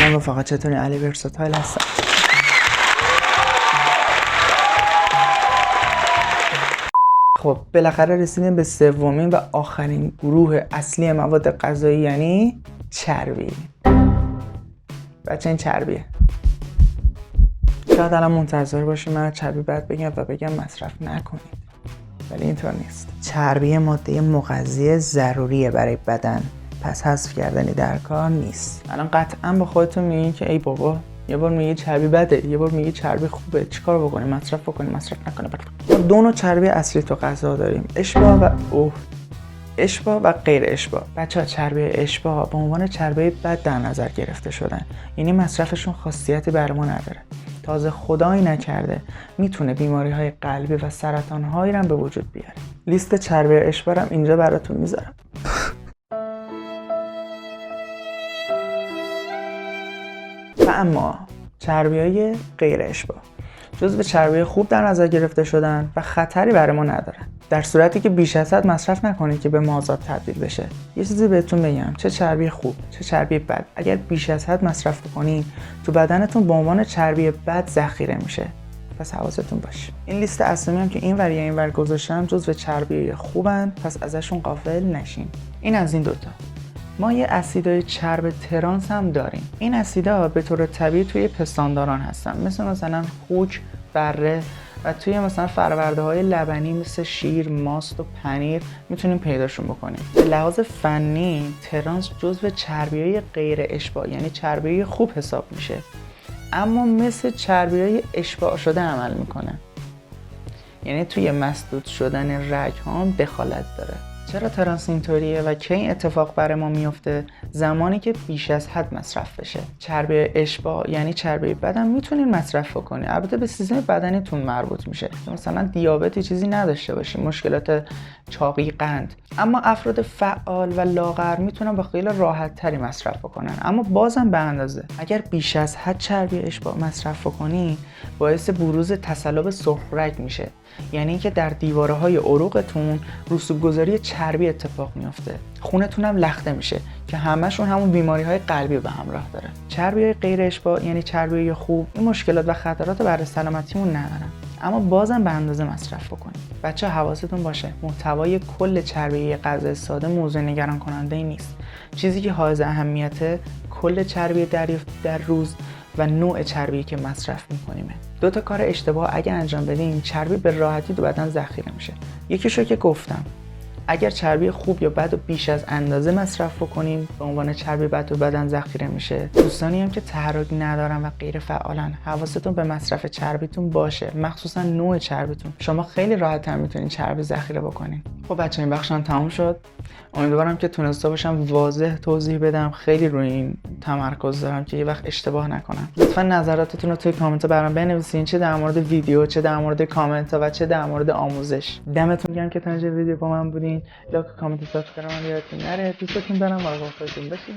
سلام رفقا، چطوری؟ علی ورساتایل هستم. خب بالاخره رسیدیم به سومین و آخرین گروه اصلی مواد غذایی، یعنی چربی. بچه این چربیه. شاید الان منتظر باشیم من چربی بعد بگم و بگم مصرف نکنید، ولی اینطور نیست. چربی ماده مغذی ضروریه برای بدن، پس حذف کردنی در کار نیست. الان قطعا با خودتون میگین که ای بابا، یه بار میگه چربی بده، یه بار میگه چربی خوبه، چیکار بکنیم؟ مصرف بکنیم، مصرف نکنیم؟ ما دو نوع چربی اصلی تو غذا داریم، اشباع و غیر اشباع. بچه‌ها چربی اشباع به عنوان چربی بد در نظر گرفته شدن، یعنی مصرفشون خاصیتی بر ما نداره. تازه خدایی نکرده میتونه بیماری‌های قلبی و سرطان‌هایی رو به وجود بیاره. لیست چربی اشباع هم اینجا براتون میذارم. و اما چربی‌های غیر اشباع جزو چربی خوب در نظر گرفته شدن و خطری برای ما ندارن، در صورتی که بیش از حد مصرف نکنید که به مازاد تبدیل بشه. یه چیزی بهتون بگم، چه چربی خوب چه چربی بد، اگر بیش از حد مصرف بکنید تو بدنتون به عنوان چربی بد ذخیره میشه، پس حواستون باشه. این لیست اسامی هم که این ور یا این ور گذاشتم جزو چربی خوبن، پس ازشون غافل نشین. این از این دوتا. ما یه اسیدای چرب ترانس هم داریم. این اسیدا به طور طبیعی توی پستانداران هستن، مثلا خوک، بره، و توی مثلا فرورده‌های لبنی مثل شیر، ماست و پنیر میتونیم پیداشون بکنیم. به لحاظ فنی ترانس جزو چربیای غیر اشباع یعنی چربی خوب حساب میشه، اما مثل چربیای اشباع شده عمل میکنه، یعنی توی مسدود شدن رگ‌ها هم دخالت داره. چرا ترانس اینطوریه و کی این اتفاق برای ما میفته؟ زمانی که بیش از حد مصرف بشه. چربی اشباع یعنی چربی بدن میتونین مصرف بکنید، البته به سیستم بدنیتون مربوط میشه، مثلا دیابتی چیزی نداشته باشین، مشکلات چاقی، قند. اما افراد فعال و لاغر میتونن با خیلی راحت تری مصرف بکنن، اما بازم به اندازه. اگر بیش از حد چربی اشباع مصرف بکنی باعث بروز تصلب سرخرگ میشه، یعنی اینکه در دیوارهای عروقتون رسوب‌گذاری چربی اتفاق میفته، خونتون هم لخته میشه که همشون همون بیماری‌های قلبی به همراه داره. چربی‌های غیر اشباع یعنی چربی خوب این مشکلات و خطرات برای سلامتیمون ندارن، اما بازم به اندازه مصرف بکنید. بچه حواستون باشه محتوای کل چربی غذای ساده موضوع نگران کننده ای نیست. چیزی که حائز اهمیته کل چربی دریافت در روز و نوع چربی که مصرف میکنیم. دو تا کار اشتباه اگه انجام بدیم چربی به راحتی تو بدن ذخیره میشه. یکیشو که گفتم، اگر چربی خوب یا بد و بیش از اندازه مصرف بکنیم به عنوان چربی بد تو بدن ذخیره میشه. دوستانی هم که تحرک ندارن و غیر فعالن حواستون به مصرف چربیتون باشه، مخصوصا نوع چربیتون. شما خیلی راحت تر میتونین چربی ذخیره بکنین. خب بچه‌ها این بخشم تموم شد. امیدوارم که تونسته باشم واضح توضیح بدم. خیلی روی این تمرکز دارم که یه وقت اشتباه نکنم. لطفا نظراتتون رو توی کامنت برام بنویسین، چه در مورد ویدیو، چه در مورد کامنت ها و چه در مورد آموزش. دمتون گرم که تا اینجا ویدیو با من بودین. لایک، کامنت، سابسکرایب هم یادتون نره. دوستتون دارم، مراقب خودتون باشین.